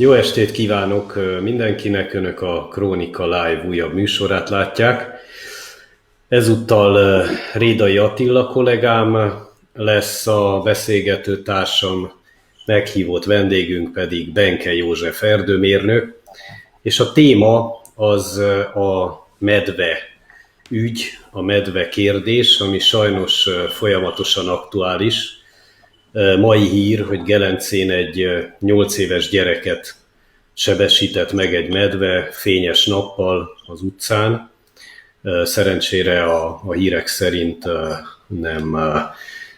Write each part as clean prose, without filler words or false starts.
Jó estét kívánok mindenkinek, Önök a Krónika Live újabb műsorát látják. Ezúttal Rédai Attila kollégám lesz a beszélgető társam, meghívott vendégünk pedig Benke József erdőmérnök, és a téma az a medve ügy, a medve kérdés, ami sajnos folyamatosan aktuális. Mai hír, hogy Gelencén egy 8 éves gyereket sebesített meg egy medve fényes nappal az utcán. Szerencsére a hírek szerint nem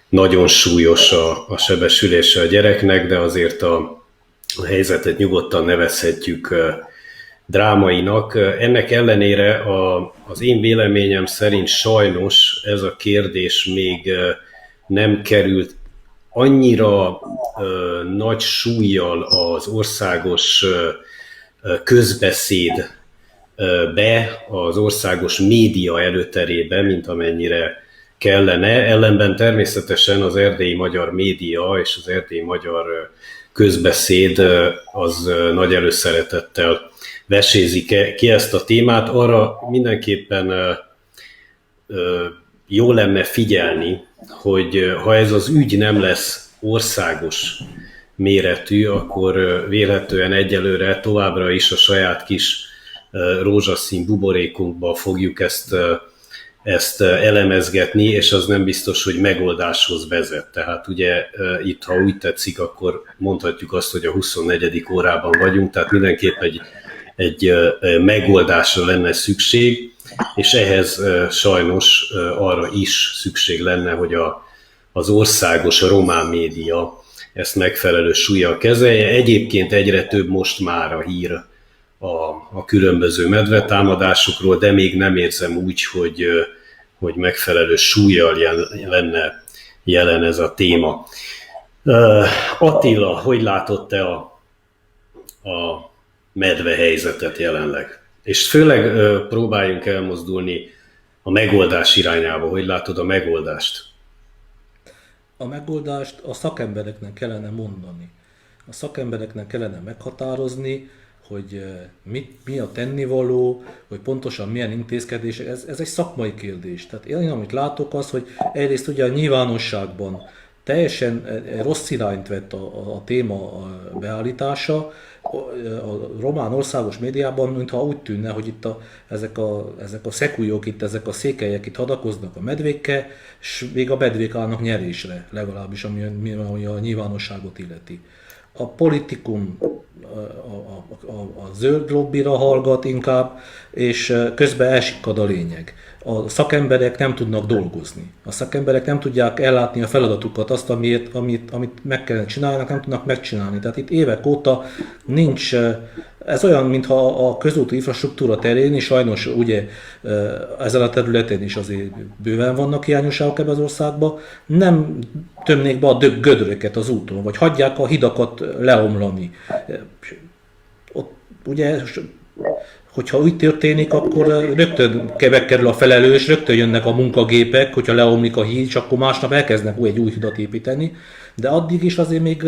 nagyon súlyos a sebesülése a gyereknek, de azért a helyzetet nyugodtan nevezhetjük drámainak. Ennek ellenére az én véleményem szerint sajnos ez a kérdés még nem került annyira nagy súllyal az országos közbeszédbe, az országos média előterébe, mint amennyire kellene. Ellenben természetesen az erdélyi magyar média és az erdélyi magyar közbeszéd az nagy előszeretettel vesézik ki ezt a témát. Arra mindenképpen jó lenne figyelni, hogy ha ez az ügy nem lesz országos méretű, akkor vélhetően egyelőre továbbra is a saját kis rózsaszín buborékunkba fogjuk ezt elemezgetni, és az nem biztos, hogy megoldáshoz vezet. Tehát ugye itt, ha úgy tetszik, akkor mondhatjuk azt, hogy a 24. órában vagyunk, tehát mindenképp egy megoldásra lenne szükség, és ehhez sajnos arra is szükség lenne, hogy az országos román média ezt megfelelő súllyal kezelje. Egyébként egyre több most már a hír a különböző medvetámadásokról, de még nem érzem úgy, hogy megfelelő súllyal lenne jelen ez a téma. Attila, hogy látod te a medve helyzetet jelenleg? És főleg próbáljunk elmozdulni a megoldás irányába. Hogy látod a megoldást? A megoldást a szakembereknek kellene mondani. A szakembereknek kellene meghatározni, hogy mi a tennivaló, hogy pontosan milyen intézkedések. Ez egy szakmai kérdés. Tehát én amit látok az, hogy egyrészt ugye a nyilvánosságban teljesen rossz irányt vett a téma beállítása. A román országos médiában, mintha úgy tűnne, hogy itt ezek a szekúlyok, ezek a székelyek itt hadakoznak a medvékkel, és még a medvék állnak nyerésre, legalábbis ami a nyilvánosságot illeti. A politikum a zöld lobbira hallgat inkább, és közben elsikkad a lényeg. A szakemberek nem tudnak dolgozni. A szakemberek nem tudják ellátni a feladatukat, azt, amit meg kellene csinálni, nem tudnak megcsinálni. Tehát itt évek óta nincs, ez olyan, mintha a közúti infrastruktúra terén is, sajnos ugye ezen a területen is azért bőven vannak hiányosságok ebben az országban, nem tömnék be a gödröket az úton, vagy hagyják a hidakat leomlani. Ott ugye, hogyha úgy történik, akkor rögtön megkerül a felelős, rögtön jönnek a munkagépek, hogyha leomlik a híd, és akkor másnap elkezdnek egy új hidat építeni, de addig is azért még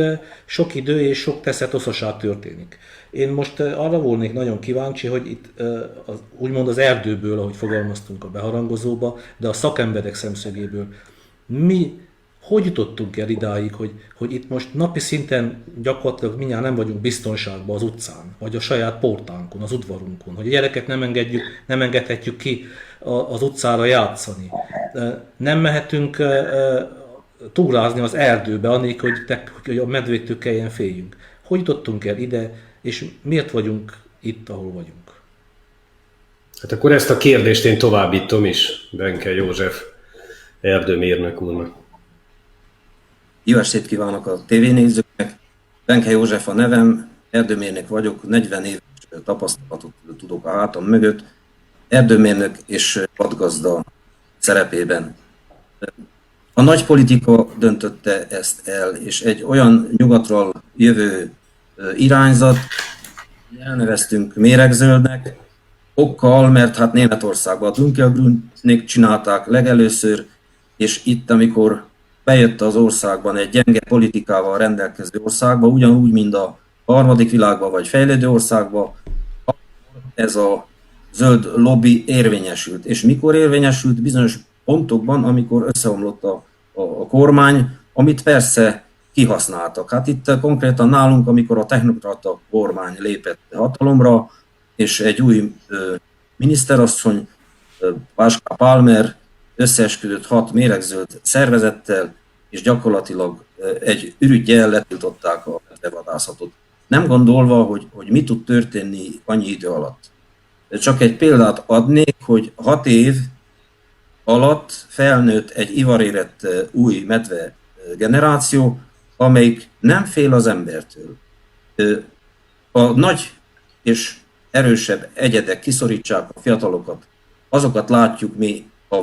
sok idő és sok teszetoszaság történik. Én most arra volnék nagyon kíváncsi, hogy itt úgymond az erdőből, ahogy fogalmaztunk a beharangozóba, de a szakemberek szemszögéből, hogy jutottunk el idáig, hogy itt most napi szinten gyakorlatilag mindjárt nem vagyunk biztonságban az utcán, vagy a saját portánkon, az udvarunkon, hogy a gyereket nem engedhetjük ki az utcára játszani. Nem mehetünk túrázni az erdőbe, anélkül, hogy a medvéktől kelljen féljünk. Hogy jutottunk el ide, és miért vagyunk itt, ahol vagyunk? Hát akkor ezt a kérdést én továbbítom is Benke József erdőmérnök úrnak. Jó estét kívánok a tévénézőknek! Benke József a nevem, erdőmérnök vagyok, 40 éves tapasztalatot tudok a hátam mögött, erdőmérnök és vadgazda szerepében. A nagy politika döntötte ezt el, és egy olyan nyugatról jövő irányzat, elneveztünk méregzöldnek, okkal, mert hát Németországban a Dunkelgrünnek csinálták legelőször, és itt, amikor bejött az országban egy gyenge politikával rendelkező országba, ugyanúgy, mint a a harmadik világban vagy fejlődő országban, ez a zöld lobby érvényesült. És mikor érvényesült? Bizonyos pontokban, amikor összeomlott a kormány, amit persze kihasználtak. Hát itt konkrétan nálunk, amikor a technokrata kormány lépett hatalomra, és egy új miniszterasszony, Pascal Palmer összeesküdött 6 méregzöld szervezettel, és gyakorlatilag egy ürüggyel letiltották a medvevadászatot. Nem gondolva, hogy mi tud történni annyi idő alatt. Csak egy példát adnék, hogy 6 év alatt felnőtt egy ivarérett új medve generáció, amelyik nem fél az embertől. A nagy és erősebb egyedek kiszorítsák a fiatalokat, azokat látjuk mi a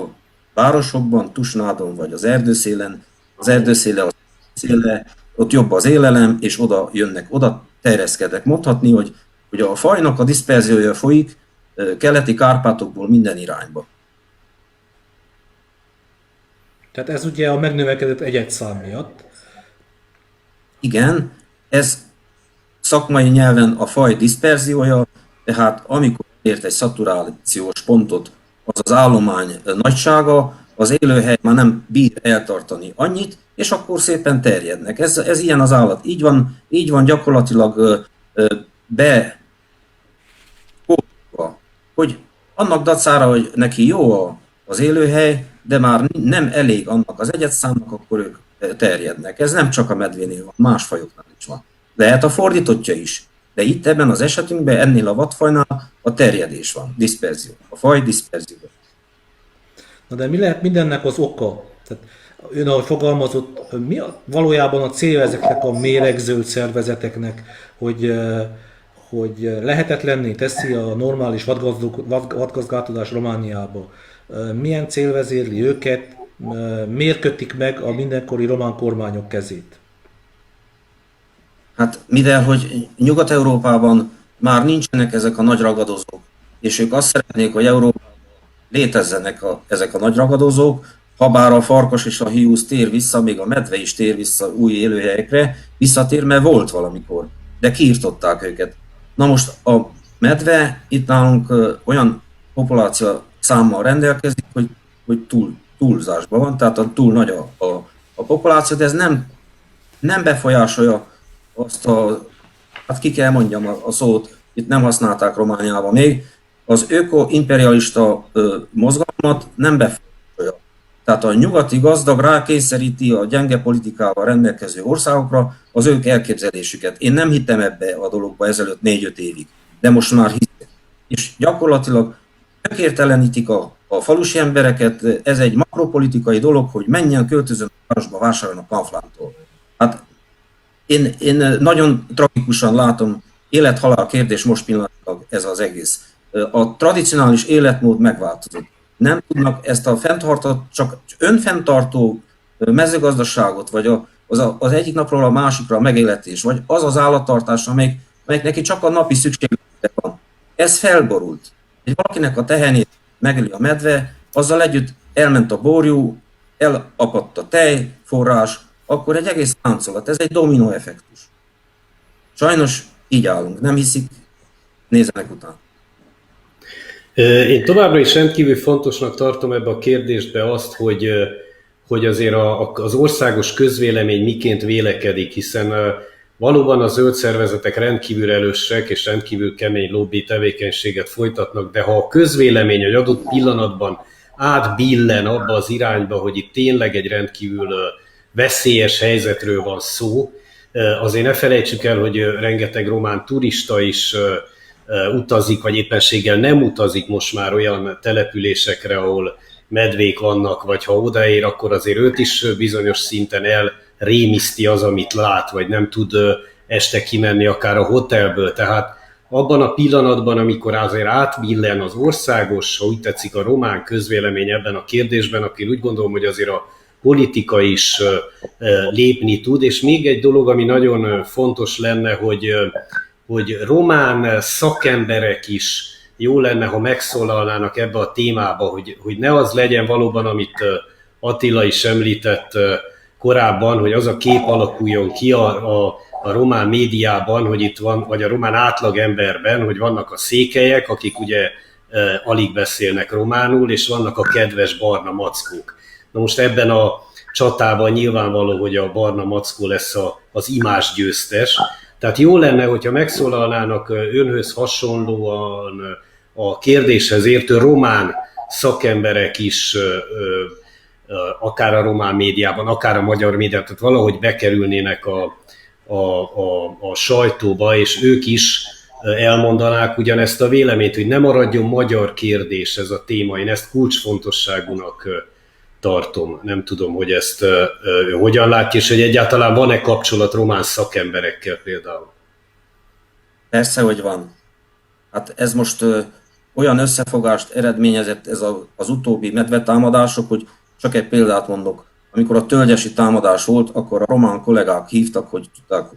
városokban, Tusnádon vagy az erdőszélen. Az erdőszéle, az széle, ott jobb az élelem, és oda jönnek, oda terjeszkednek. Mondhatni, hogy a fajnak a diszperziója folyik keleti Kárpátokból minden irányba. Tehát ez ugye a megnövekedett egyedszám miatt. Igen, ez szakmai nyelven a faj diszperziója, tehát amikor ért egy szaturációs pontot az állomány nagysága, az élőhely már nem bír eltartani annyit, és akkor szépen terjednek. Ez ilyen az állat. Így van gyakorlatilag hogy annak dacára, hogy neki jó az élőhely, de már nem elég annak az egyedszámnak, akkor ők terjednek. Ez nem csak a medvénél van, más fajoknál is van. Lehet a fordítottja is. De itt ebben az esetünkben, ennél a vadfajnál a terjedés van, diszperzió. A faj diszperzió. Na de mi lehet mindennek az oka? Tehát ön ahogy fogalmazott, mi valójában a célja ezeknek a méregzöld szervezeteknek, hogy lehetetlenné teszi a normális vadgazdálkodás Romániába? Milyen cél vezérli őket? Miért kötik meg a mindenkori román kormányok kezét? Hát mivel, hogy Nyugat-Európában már nincsenek ezek a nagy ragadozók, és ők azt szeretnék, hogy Európában létezzenek ezek a nagy ragadozók, habár a farkas és a hiúz tér vissza, még a medve is tér vissza új élőhelyekre, visszatér, mert volt valamikor, de kiirtották őket. Na most a medve itt nálunk olyan populáció számmal rendelkezik, hogy túlzásban van, tehát túl nagy a populáció, de ez nem befolyásolja azt hát ki kell mondjam a szót, itt nem használták Romániában még, az öko-imperialista mozgalmat nem befolyásolja. Tehát a nyugati gazdag rákényszeríti a gyenge politikával rendelkező országokra az ők elképzelésüket. Én nem hittem ebbe a dologba ezelőtt 4-5 évig, de most már hiszem. És gyakorlatilag megértelenítik a falusi embereket, ez egy makropolitikai dolog, hogy menjen, költözön a városba, vásároljon a Kauflandtól. Hát én nagyon tragikusan látom, élet-halál kérdés most pillanatilag ez az egész. A tradicionális életmód megváltozott. Nem tudnak ezt a fenntartott, csak önfenntartó mezőgazdaságot, vagy az egyik napról a másikra a megéletés, vagy az állattartás, amelyik neki csak a napi szükségletek van. Ez felborult. Egy valakinek a tehenét megöli a medve, azzal együtt elment a borjú, elapadt a tejforrás, akkor egy egész láncolat. Ez egy dominó effektus. Sajnos így állunk. Nem hiszik, nézzenek utána. Én továbbra is rendkívül fontosnak tartom ebbe a kérdésbe azt, hogy azért az országos közvélemény miként vélekedik, hiszen valóban a zöld szervezetek rendkívül erősek és rendkívül kemény lobby tevékenységet folytatnak, de ha a közvélemény egy adott pillanatban átbillen abba az irányba, hogy itt tényleg egy rendkívül veszélyes helyzetről van szó, azért ne felejtsük el, hogy rengeteg román turista is utazik, vagy éppenséggel nem utazik most már olyan településekre, ahol medvék vannak, vagy ha odaér, akkor azért őt is bizonyos szinten elrémiszti az, amit lát, vagy nem tud este kimenni akár a hotelből. Tehát abban a pillanatban, amikor azért átbillen az országos, ha úgy tetszik a román közvélemény ebben a kérdésben, akkor úgy gondolom, hogy azért a politika is lépni tud. És még egy dolog, ami nagyon fontos lenne, hogy román szakemberek is jó lenne, ha megszólalnának ebbe a témába, hogy ne az legyen valóban, amit Attila is említett korábban, hogy az a kép alakuljon ki a a román médiában, hogy itt van, vagy a román átlagemberben, hogy vannak a székelyek, akik ugye alig beszélnek románul, és vannak a kedves barna mackók. Na most ebben a csatában nyilvánvaló, hogy a barna mackó lesz az imázs győztes. Tehát jó lenne, hogyha megszólalnának önhöz hasonlóan a kérdéshez értő román szakemberek is, akár a román médiában, akár a magyar médiában, tehát valahogy bekerülnének a sajtóba, és ők is elmondanák ugyanezt a véleményt, hogy ne maradjon magyar kérdés ez a téma. Én ezt kulcsfontosságúnak tartom. Nem tudom, hogy ezt hogyan látja, és hogy egyáltalán van-e kapcsolat román szakemberekkel például. Persze, hogy van. Hát ez most olyan összefogást eredményezett ez az utóbbi medvetámadások, hogy csak egy példát mondok. Amikor a tölgyesi támadás volt, akkor a román kollégák hívtak, hogy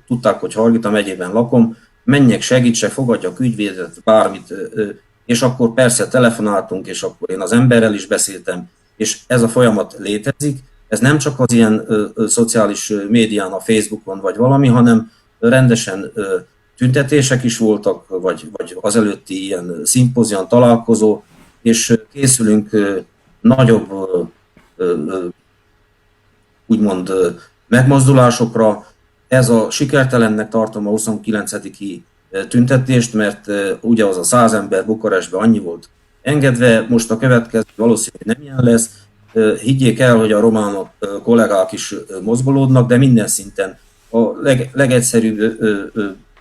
tudták, hogy Hargita megyében lakom, menjek, segítsek, fogadjak ügyvédet, bármit, és akkor persze telefonáltunk, és akkor én az emberrel is beszéltem, és ez a folyamat létezik. Ez nem csak az ilyen szociális médián, a Facebookon vagy valami, hanem rendesen tüntetések is voltak, vagy az előtti ilyen szimpozion találkozó, és készülünk nagyobb úgymond megmozdulásokra. Ez a sikertelennek tartom a 29. tüntetést, mert ugye az a 100 ember Bukarestben annyi volt engedve, most a következő valószínűleg nem ilyen lesz. Higgyék el, hogy a román kollégák is mozgolódnak, de minden szinten a legegyszerűbb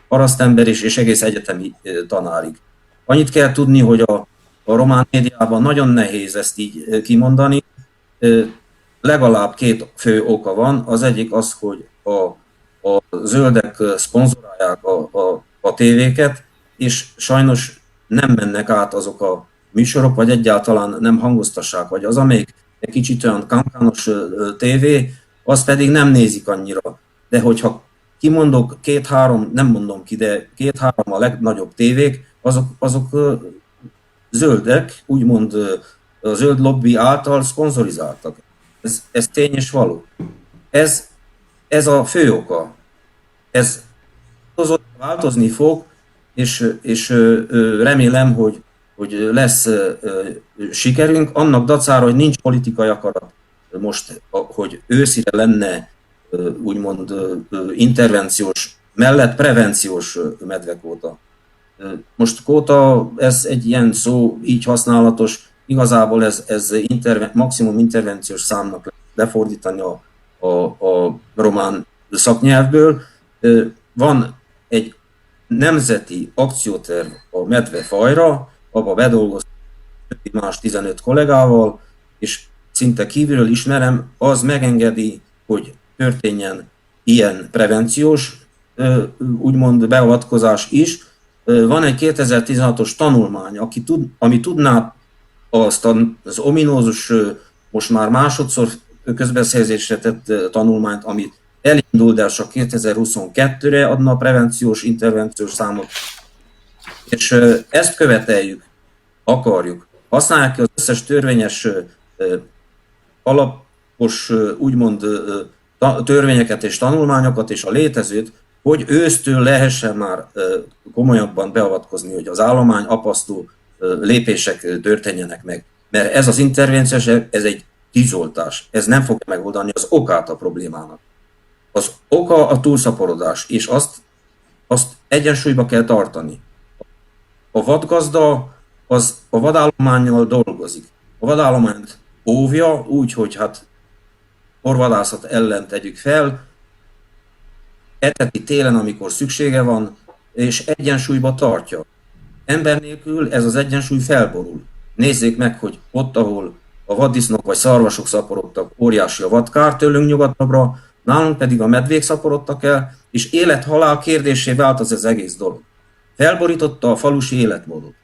parasztember és egész egyetemi tanárig. Annyit kell tudni, hogy a román médiában nagyon nehéz ezt így kimondani. Legalább két fő oka van. Az egyik az, hogy a zöldek szponzorálják a tévéket, és sajnos nem mennek át azok a műsorok, vagy egyáltalán nem hangoztassák, vagy az, amelyik egy kicsit olyan kankános tévé, azt pedig nem nézik annyira. De hogyha kimondok két-három, nem mondom ki, de két-három a legnagyobb tévék, azok zöldek, úgymond a zöld lobby által szponzorizáltak. Ez tény és való. Ez a fő oka. Ez változni fog, és remélem, hogy lesz sikerünk. Annak dacára, hogy nincs politikai akarat most, hogy őszire lenne úgymond intervenciós, mellett prevenciós medvekóta. Most kóta, ez egy ilyen szó, így használatos, igazából ez maximum intervenciós számnak lefordítani a román szaknyelvből. Van egy nemzeti akcióterv a medvefajra, abba bedolgoztam más 15 kollégával, és szinte kívülről ismerem, az megengedi, hogy történjen ilyen prevenciós, úgymond beavatkozás is. Van egy 2016-os tanulmány, ami tudná azt az ominózus, most már másodszor közbeszerzésre tett tanulmányt, ami elindul, de csak 2022-re adna a prevenciós, intervenciós számot. És ezt követeljük, akarjuk. Használják ki az összes törvényes, alapos, úgymond törvényeket és tanulmányokat, és a létezőt, hogy ősztől lehessen már komolyabban beavatkozni, hogy az állomány apasztó lépések történjenek meg. Mert ez az intervenciós, ez egy tűzoltás. Ez nem fogja megoldani az okát a problémának. Az oka a túlszaporodás, és azt egyensúlyba kell tartani. A vadgazda az a vadállománnyal dolgozik. A vadállományt óvja úgy, hogy hát orvadászat ellen tegyük fel, eteti télen, amikor szüksége van, és egyensúlyba tartja. Ember nélkül ez az egyensúly felborul. Nézzék meg, hogy ott, ahol a vaddisznók vagy szarvasok szaporodtak, óriási a vadkár tőlünk nyugatabbra, nálunk pedig a medvék szaporodtak el, és élet-halál kérdésé vált az egész dolog. Felborította a falusi életmódot.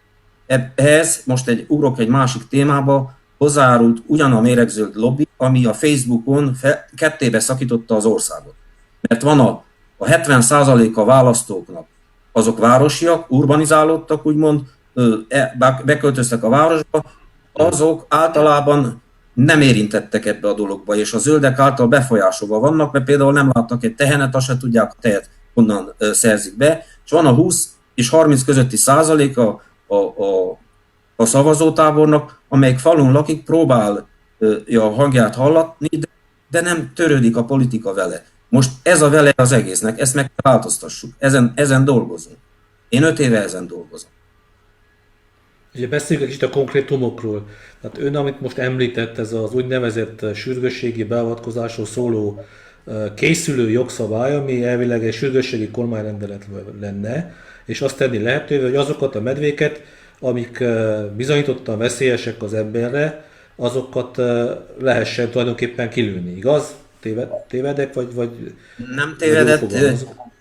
Ehhez most ugrok egy másik témába, hozzájárult ugyan a méregzöld lobby, ami a Facebookon kettébe szakította az országot. Mert van a 70%-a választóknak, azok városiak, urbanizálódtak, úgymond, beköltöztek a városba, azok általában nem érintettek ebbe a dologba, és a zöldek által befolyásolva vannak, mert például nem láttak egy tehenet, azt se tudják a tejet onnan szerzik be, és van a 20 és 30 közötti százalék a szavazótábornak, amelyik falun lakik, próbálja a hangját hallatni, de nem törődik a politika vele. Most ez a vele az egésznek, ezt meg változtassuk. Ezen dolgozunk. Én 5 éve ezen dolgozom. Ugye beszéljünk egy kicsit a konkrétumokról. Tehát ön, amit most említett, ez az úgynevezett sürgősségi beavatkozásról szóló készülő jogszabály, ami elvileg egy sürgősségi kormányrendelet lenne, és azt tenni lehetővé, hogy azokat a medvéket, amik bizonyítottan veszélyesek az emberre, azokat lehessen tulajdonképpen kilőni. Igaz? Tévedek, vagy nem tévedett,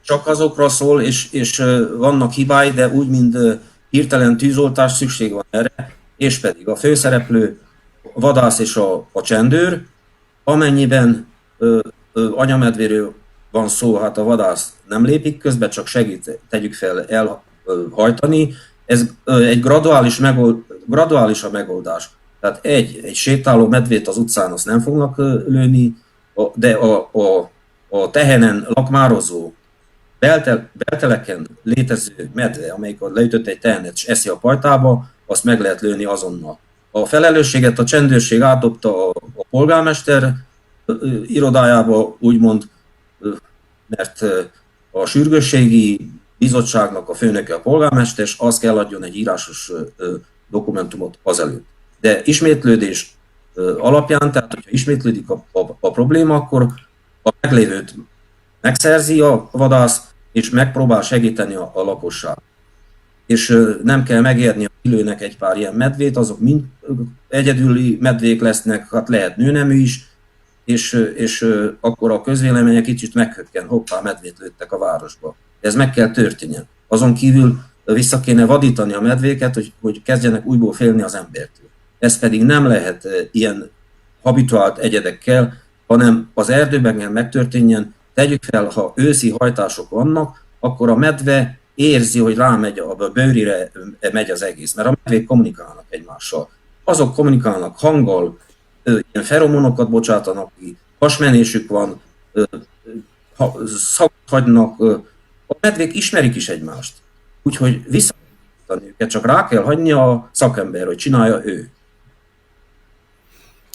csak azokra szól, és vannak hibái, de úgy, mint hirtelen tűzoltás, szükség van erre, és pedig a főszereplő, a vadász és a csendőr, amennyiben anyamedvéről van szó, hát a vadász nem lépik közbe, csak segít, tegyük fel, elhajtani. Ez egy graduális a megoldás. Tehát egy sétáló medvét az utcán azt nem fognak lőni, de a tehenen lakmározó, belteleken létező medve, amelyik leütött egy tehenet és eszi a pajtába, azt meg lehet lőni azonnal. A felelősséget a csendőrség átdobta a polgármester irodájába, úgymond, mert a sürgősségi bizottságnak a főnöke a polgármester, és az kell adjon egy írásos dokumentumot azelőtt. De ismétlődés alapján, tehát hogyha ismétlődik a probléma, akkor a meglévőt megszerzi a vadász, és megpróbál segíteni a lakosság. És nem kell megérni, hogy kilőnek egy pár ilyen medvét, azok mind egyedüli medvék lesznek, hát lehet nőnemű is, és akkor a közvélemény kicsit meghökken, hoppá, medvét lőttek a városba. Ez meg kell történjen. Azon kívül vissza kéne vadítani a medvéket, hogy kezdjenek újból félni az embertől. Ez pedig nem lehet ilyen habituált egyedekkel, hanem az erdőben kell megtörténjen. Tegyük fel, ha őszi hajtások vannak, akkor a medve érzi, hogy rámegy, a bőrire megy az egész, mert a medvék kommunikálnak egymással. Azok kommunikálnak hanggal, ilyen feromonokat bocsátanak ki, hasmenésük van, szagot hagynak, a medvék ismerik is egymást. Úgyhogy visszatani őket, csak rá kell hagyni a szakember, hogy csinálja ő.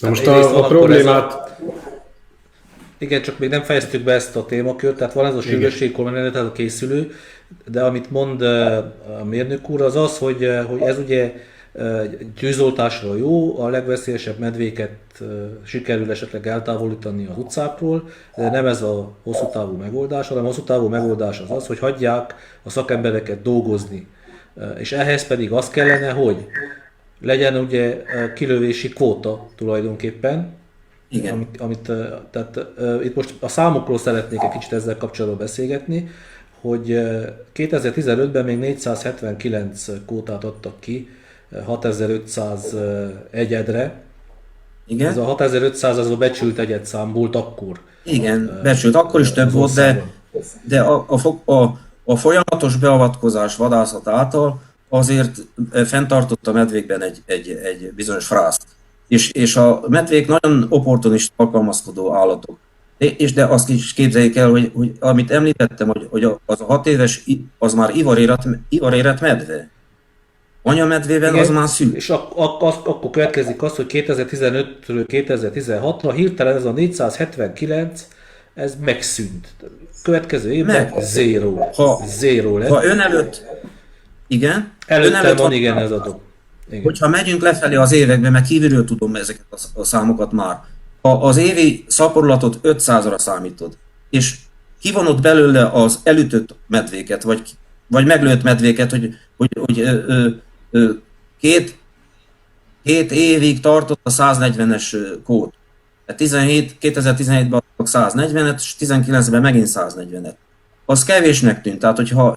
Na most a problémát... Igen, csak még nem fejeztük be ezt a témakört, tehát van ez a sürgősségi kormányrendelet, tehát a készülő, de amit mond a mérnök úr, az az, hogy ez ugye tűzoltásra jó, a legveszélyesebb medvéket sikerül esetleg eltávolítani az utcákról, de nem ez a hosszú távú megoldás, hanem a hosszú távú megoldás az az, hogy hagyják a szakembereket dolgozni. És ehhez pedig az kellene, hogy legyen ugye kilövési kvóta tulajdonképpen. Igen. Tehát itt most a számokról szeretnék egy kicsit ezzel kapcsolatban beszélgetni, hogy 2015-ben még 479 kvótát adtak ki 6500 egyedre. Igen. Ez a 6500 az a becsült egyedszám volt akkor. Igen, becsült, akkor is több volt, de a folyamatos beavatkozás vadászat által azért fenntartott a medvékben egy bizonyos frászt. És a medvék nagyon opportunist alkalmazkodó állatok. De azt is képzeljék el, hogy amit említettem, hogy az a 6 éves, az már ivarérett medve. Anyamedvében az már szűk. És akkor következik az, hogy 2015-ről 2016-ra hirtelen ez a 479, ez megszűnt. Következő évben zéro. Zéro lett. Ha ön előtt... Igen? Előtte van, igen, ez adott. Igen. Hogyha megyünk lefelé az években, mert kívülről tudom ezeket a számokat már, ha az évi szaporulatot 500-ra számítod, és kivonod belőle az elütött medvéket, vagy meglőtt medvéket, hogy két évig tartott a 140-es kód. 2017-ben adtak 140-et, és 19-ben megint 140-et. Az kevésnek tűnt, tehát hogyha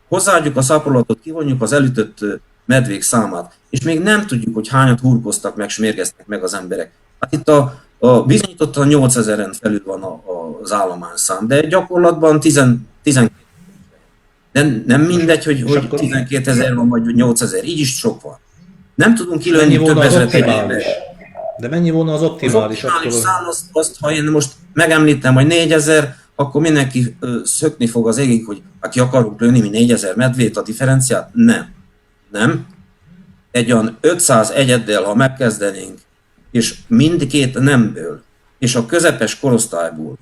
hozzáadjuk a szaporulatot, kivonjuk az elütött medvék számát, és még nem tudjuk, hogy hányat hurkoztak meg, smérgeztek meg az emberek. Hát itt bizonyítottan 8000-en felül van az állományszám, de gyakorlatban 12. De nem mindegy, hogy 12 000 van, vagy 8000, így is sok van. Nem tudunk kilőni több ezret egy évben. De mennyi volna az optimális? Az optimális szám, azt, ha én most megemlítem, hogy 4000, akkor mindenki szökni fog az égig, hogy ki akarunk lőni mi 4000 medvét a differenciát. Nem. Egy olyan 500 egyeddel, ha megkezdenénk, és mindkét nemből, és a közepes korosztályból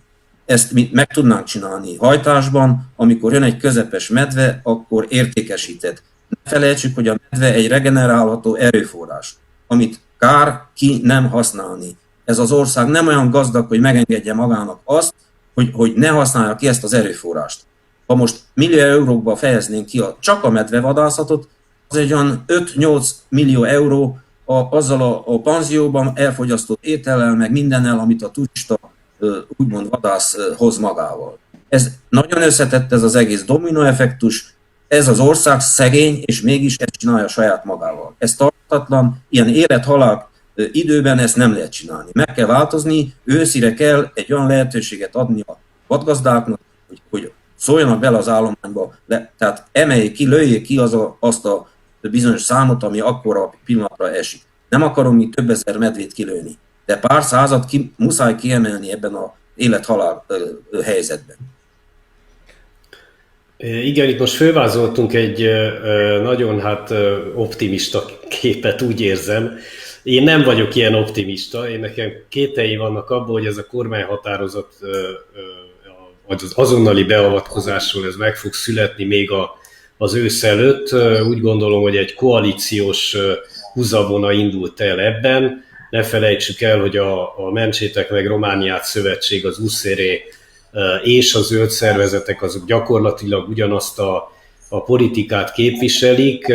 ezt mi meg tudnánk csinálni hajtásban, amikor jön egy közepes medve, akkor értékesített. Ne felejtsük, hogy a medve egy regenerálható erőforrás, amit kár ki nem használni. Ez az ország nem olyan gazdag, hogy megengedje magának azt, hogy ne használja ki ezt az erőforrást. Ha most millió eurókba fejeznénk ki csak a medvevadászatot, az egy olyan 5-8 millió euró azzal a panzióban elfogyasztott étellel, meg mindennel, amit a turista úgymond vadász hoz magával. Ez nagyon összetett, ez az egész dominoeffektus, ez az ország szegény, és mégis ezt csinálja saját magával. Ez tarthatatlan, ilyen élet-halál időben ezt nem lehet csinálni. Meg kell változni, őszire kell egy olyan lehetőséget adni a vadgazdáknak, hogy szóljanak bele az állományba, tehát emeljék ki, lőjék ki azt a bizonyos számot, ami akkora pillanatra esik. Nem akarom mi több ezer medvét kilőni, de pár százat muszáj kiemelni ebben az élet-halál helyzetben. Igen, itt most fölvázoltunk egy nagyon optimista képet, úgy érzem. Én nem vagyok ilyen optimista, nekem kételjeim vannak abban, hogy ez a kormányhatározat az azonnali beavatkozásról ez meg fog születni még az ősz előtt. Úgy gondolom, hogy egy koalíciós húzavona indult el ebben. Ne felejtsük el, hogy a Mentsétek meg Romániát szövetség, az USZR és a zöld szervezetek azok gyakorlatilag ugyanazt a politikát képviselik.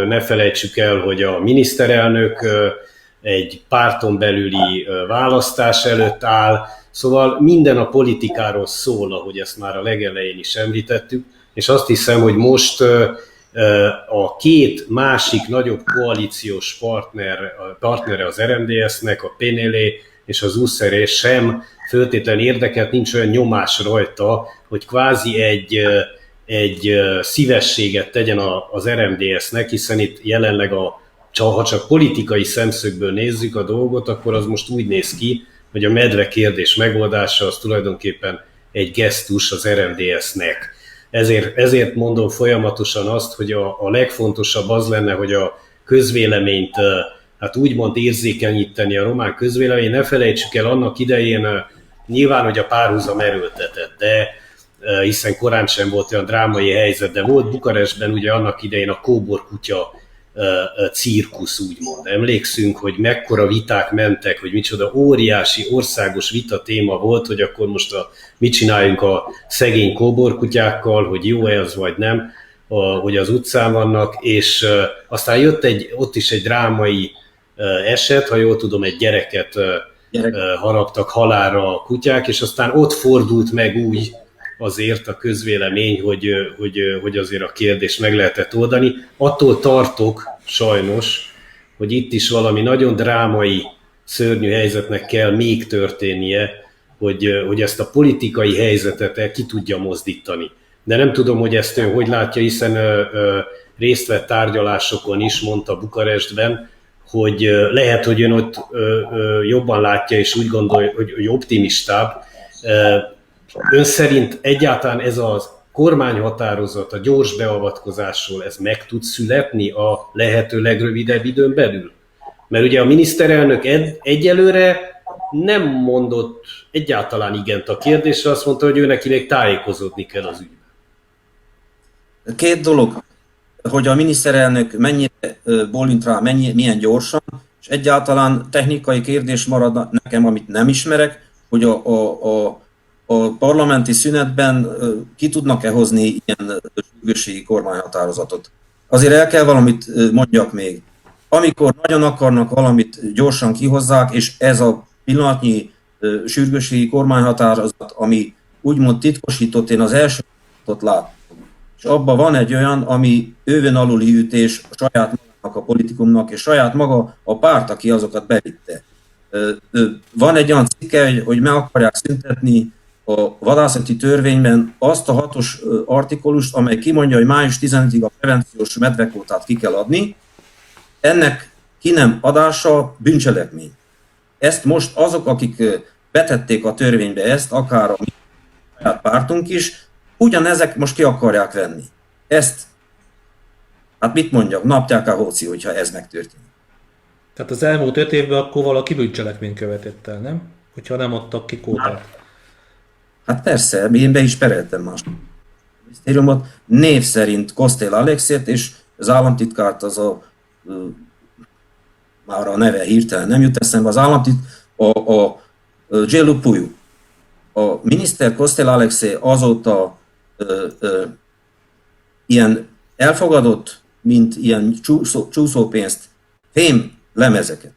Ne felejtsük el, hogy a miniszterelnök egy párton belüli választás előtt áll, szóval minden a politikáról szól, ahogy ezt már a legelején is említettük, és azt hiszem, hogy most a két másik nagyobb koalíciós partnere az RMDS-nek, a PNL és az USZR sem föltétlenül érdekelt, nincs olyan nyomás rajta, hogy kvázi egy szívességet tegyen az RMDS-nek, hiszen itt jelenleg ha csak politikai szemszögből nézzük a dolgot, akkor az most úgy néz ki, hogy a medve kérdés megoldása az tulajdonképpen egy gesztus az RMDS-nek. Ezért mondom folyamatosan azt, hogy a legfontosabb az lenne, hogy a közvéleményt úgymond érzékenyíteni, a román közvélemény. Ne felejtsük el, annak idején nyilván, hogy a párhuzam erőltetett, de hiszen korán sem volt olyan drámai helyzet, de volt Bukarestben ugye annak idején a kóborkutya cirkusz, úgymond. Emlékszünk, hogy mekkora viták mentek, hogy micsoda óriási országos vita téma volt, hogy akkor most mit csináljunk a szegény kóborkutyákkal, hogy jó-e az vagy nem, hogy az utcán vannak, és aztán jött ott is egy drámai eset, ha jól tudom, egy gyereket haraptak halálra a kutyák, és aztán ott fordult meg úgy azért a közvélemény, hogy azért a kérdést meg lehetett oldani. Attól tartok sajnos, hogy itt is valami nagyon drámai, szörnyű helyzetnek kell még történnie, hogy ezt a politikai helyzetet ki tudja mozdítani. De nem tudom, hogy ezt ő hogy látja, hiszen részt vett tárgyalásokon is, mondta Bukarestben, hogy lehet, hogy ön ott jobban látja, és úgy gondolja, hogy optimistább. Ön szerint egyáltalán ez a kormányhatározat a gyors beavatkozásról, ez meg tud születni a lehető legrövidebb időn belül? Mert ugye a miniszterelnök egyelőre nem mondott egyáltalán igent a kérdésre, azt mondta, hogy ő neki még tájékozódni kell az ügyben. Két dolog, hogy a miniszterelnök mennyire bólint rá, milyen gyorsan, és egyáltalán technikai kérdés marad nekem, amit nem ismerek, hogy a parlamenti szünetben ki tudnak-e hozni ilyen sürgősségi kormányhatározatot. Azért el kell valamit mondjak még. Amikor nagyon akarnak valamit gyorsan kihozzák, és ez a pillanatnyi sürgősségi kormányhatározat, ami úgymond titkosított, én az első láttam. És abban van egy olyan, ami őven aluli ütés saját magának a politikumnak, és saját maga a párt, aki azokat bevitte. Van egy olyan cikke, hogy meg akarják szüntetni a vadászati törvényben azt a 6-os artikulust, amely kimondja, hogy május 15-ig a prevenciós medvekvótát ki kell adni. Ennek ki nem adása bűncselekmény. Ezt most azok, akik betették a törvénybe ezt, akár a saját pártunk is, ugyanezek most ki akarják venni. Ezt, hát mit mondjak, napják a hóci, hogyha ez megtörténik. Tehát az elmúlt 5 évben akkor valaki bűncselekményt követett el, nem? Hogyha nem adtak ki kótát. Hát persze, én be is pereltem más minisztériumot, név szerint Kosztél Alexét, és az államtitkárt az már a neve hirtelen nem jut eszembe, az a Gelu Puyu. A miniszter Kosztél Alexé azóta ilyen elfogadott, mint ilyen csúszópénzt, fém lemezeket.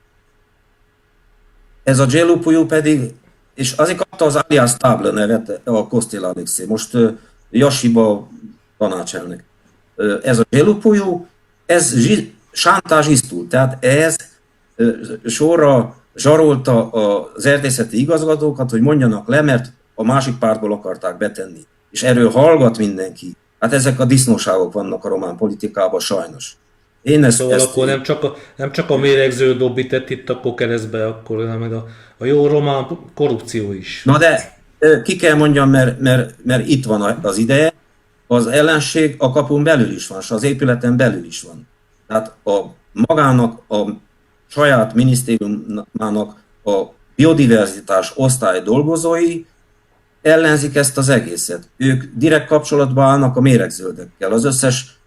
Ez a Gelu Puyu pedig, és azért kapta az alias Table nevet a Kosztél Alexé, most Jashiba tanácselnök. Ez a Gelu Puyu, ez sántázsisztul, tehát ez sorra zsarolta az erdészeti igazgatókat, hogy mondjanak le, mert a másik pártból akarták betenni. És erről hallgat mindenki. Hát ezek a disznóságok vannak a román politikában sajnos. Szóval akkor nem csak a méregző Dobby tett itt akkor keresztbe, akkor, hanem a jó román korrupció is. Na de ki kell mondjam, mert itt van az ideje, az ellenség a kapun belül is van, és az épületen belül is van. Tehát magának, a saját minisztériumának a biodiverzitás osztály dolgozói ellenzik ezt az egészet. Ők direkt kapcsolatban állnak a méregzöldekkel. Az összes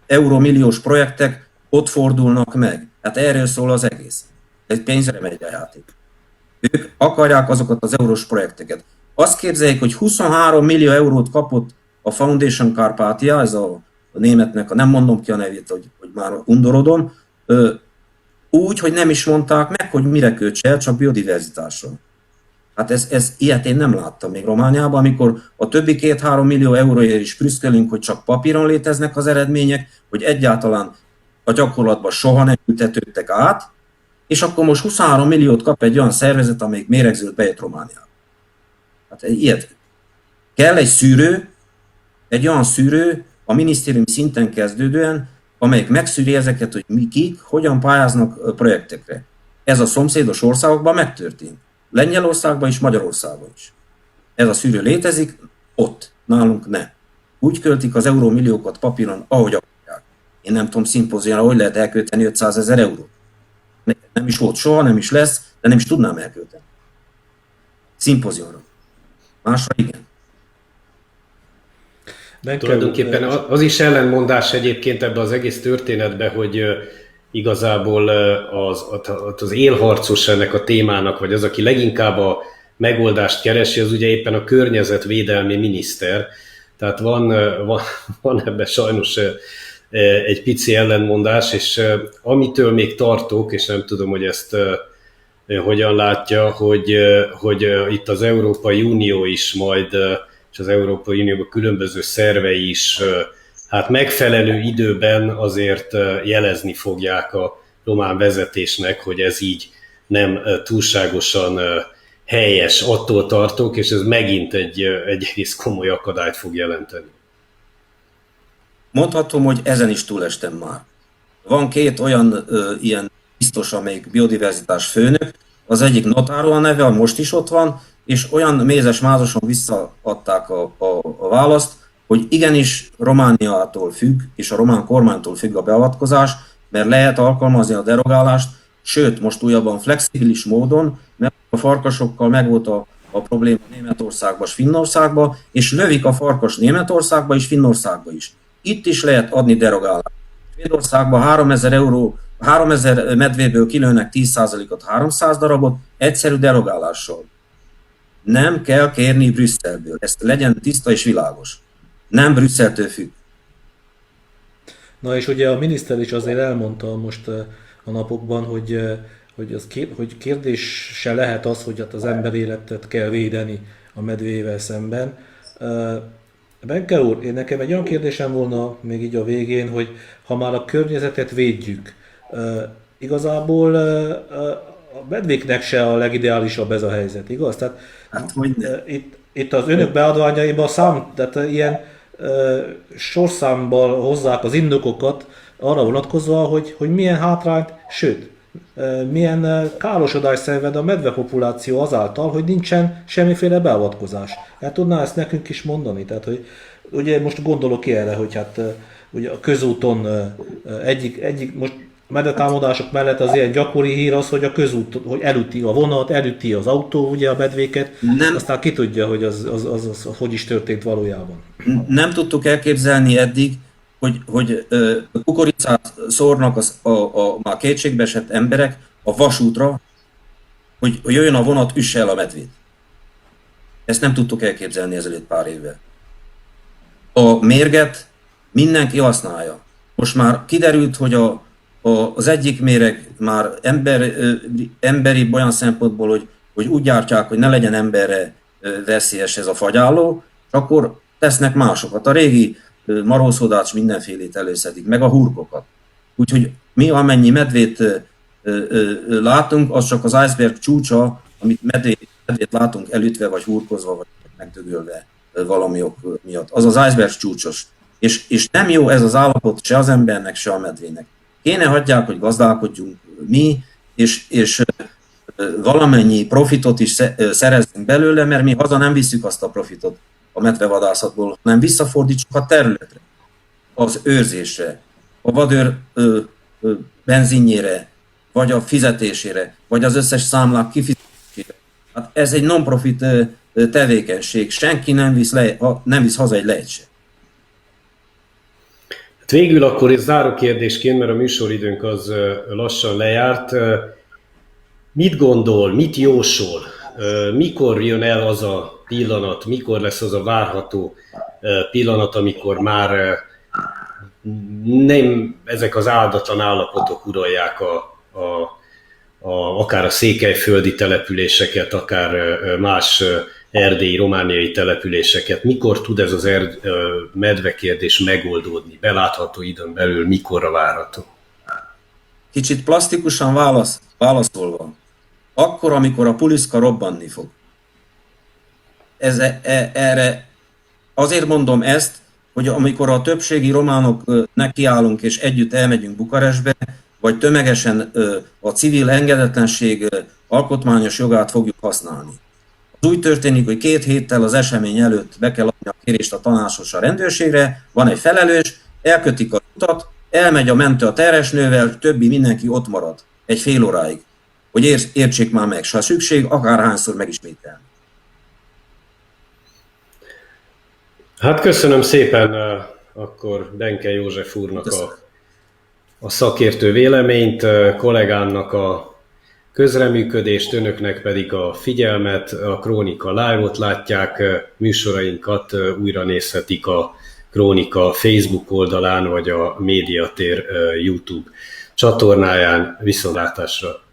euromilliós projektek ott fordulnak meg. Hát erről szól az egész. Egy pénzre megy a játék. Ők akarják azokat az eurós projekteket. Azt képzeljék, hogy 23 millió eurót kapott a Foundation Carpathia, ez a németnek, nem mondom ki a nevét, hogy már undorodom, úgy, hogy nem is mondták meg, hogy mire költse el, csak biodiverzitásra. Hát ilyet én nem láttam még Romániában, amikor a többi 2-3 millió euróért is prüszkölünk, hogy csak papíron léteznek az eredmények, hogy egyáltalán a gyakorlatban soha nem ültetődtek át, és akkor most 23 milliót kap egy olyan szervezet, amelyik méregzőt bejött Romániába. Hát ilyet. Kell egy szűrő, egy olyan szűrő a minisztériumi szinten kezdődően, amelyik megszűri ezeket, hogy kik, hogyan pályáznak projektekre. Ez a szomszédos országokban megtörtént. Lengyelországban és Magyarországban is. Ez a szűrő létezik, ott, nálunk nem. Úgy költik az eurómilliókat papíron, ahogy akarják. Én nem tudom szimpóziumra, hogy lehet elkölteni 500 000 eurót. Nem is volt soha, nem is lesz, de nem is tudnám elkölteni. Szimpóziumra. Másra igen. Tulajdonképpen az is ellentmondás egyébként ebbe az egész történetbe, hogy igazából az élharcos ennek a témának, vagy az, aki leginkább a megoldást keresi, az ugye éppen a környezetvédelmi miniszter. Tehát van ebben sajnos egy pici ellentmondás, és amitől még tartok, és nem tudom, hogy ezt hogyan látja, hogy itt az Európai Unió is majd, és az Európai Unióban különböző szervei is hát megfelelő időben azért jelezni fogják a román vezetésnek, hogy ez így nem túlságosan helyes, attól tartok, és ez megint egy egész komoly akadályt fog jelenteni. Mondhatom, hogy ezen is túlestem már. Van 2 olyan ilyen biztos, amelyik biodiverzitás főnök, az egyik Notáró a neve, most is ott van, és olyan mézes-mázoson visszaadták a választ, hogy igenis Romániától függ, és a román kormánytól függ a beavatkozás, mert lehet alkalmazni a derogálást, sőt, most újabban flexibilis módon, mert a farkasokkal megvolt a probléma Németországban és Finnországban, és lövik a farkas Németországba és Finnországba is. Itt is lehet adni derogálást. Svédországban 3000 medvéből kilőnek 10%-ot, 300 darabot, egyszerű derogálással. Nem kell kérni Brüsszelből. Ez legyen tiszta és világos. Nem Brüsszeltől függ. Na és ugye a miniszter is azért elmondta most a napokban, hogy kérdés se lehet az, hogy az emberéletet kell védeni a medvével szemben. Benke úr, nekem egy olyan kérdésem volna még így a végén, hogy ha már a környezetet védjük, igazából a medvéknek se a legideálisabb ez a helyzet, igaz? Tehát Hát, itt az önök beadványaiban tehát ilyen sorszámban hozzák az indokokat arra vonatkozóan, hogy milyen hátrányt, sőt, milyen károsodást szenved a medvepopuláció azáltal, hogy nincsen semmiféle beavatkozás. El tudná ezt nekünk is mondani? Tehát, hogy ugye most gondolok erre, hogy hát ugye a közúton egyik most medvetámadások mellett az ilyen gyakori hír az, hogy a közút, hogy elüti a vonat, elüti az autó, ugye a medvéket, aztán ki tudja, hogy az hogy is történt valójában. Nem tudtuk elképzelni eddig, hogy kukoricát szórnak a már kétségbeesett emberek a vasútra, hogy jöjjön a vonat, üsse el a medvét. Ezt nem tudtuk elképzelni ezelőtt pár évvel. A mérget mindenki használja. Most már kiderült, hogy az egyik méreg már emberi olyan szempontból, hogy úgy gyártják, hogy ne legyen emberre veszélyes ez a fagyálló, akkor tesznek másokat. A régi marózhodács mindenfélét előszedik, meg a hurkokat. Úgyhogy mi amennyi medvét látunk, az csak az iceberg csúcsa, amit medvét látunk elütve, vagy hurkozva, vagy megdögölve valami ok miatt. Az az iceberg csúcsos. És nem jó ez az állapot se az embernek, se a medvének. Kéne hagyják, hogy gazdálkodjunk mi, és valamennyi profitot is szerezzünk belőle, mert mi haza nem visszük azt a profitot a medvevadászatból, hanem visszafordítsuk a területre, az őrzésre, a vadőr benzinjére, vagy a fizetésére, vagy az összes számlák kifizetésére. Hát ez egy non-profit tevékenység, senki nem visz haza egy lejt se. Hát végül akkor ez záró kérdésként, mert a műsoridőnk az lassan lejárt. Mit gondol, mit jósol, mikor jön el az a pillanat, mikor lesz az a várható pillanat, amikor már nem ezek az áldatlan állapotok uralják akár a székelyföldi településeket, akár más erdélyi, romániai településeket. Mikor tud ez az medvekérdés megoldódni? Belátható időn belül mikorra várható? Kicsit plastikusan válaszolva. Akkor, amikor a puliszka robbanni fog. Erre azért mondom ezt, hogy amikor a többségi románok nekiállunk és együtt elmegyünk Bukarestbe, vagy tömegesen a civil engedetlenség alkotmányos jogát fogjuk használni. Az úgy történik, hogy 2 héttel az esemény előtt be kell adni a kérést a tanácsos a rendőrségre, van egy felelős, elkötik a utat, elmegy a mentő a terhesnővel, többi mindenki ott marad egy fél óráig, hogy értsék már meg, s ha szükség, akárhányszor megismételni. Hát köszönöm szépen akkor Benke József úrnak a szakértő véleményt, kollégámnak a közreműködést, önöknek pedig a figyelmet. A Krónika Live-ot látják, műsorainkat újra nézhetik a Krónika Facebook oldalán, vagy a Médiatér YouTube csatornáján. Viszontlátásra!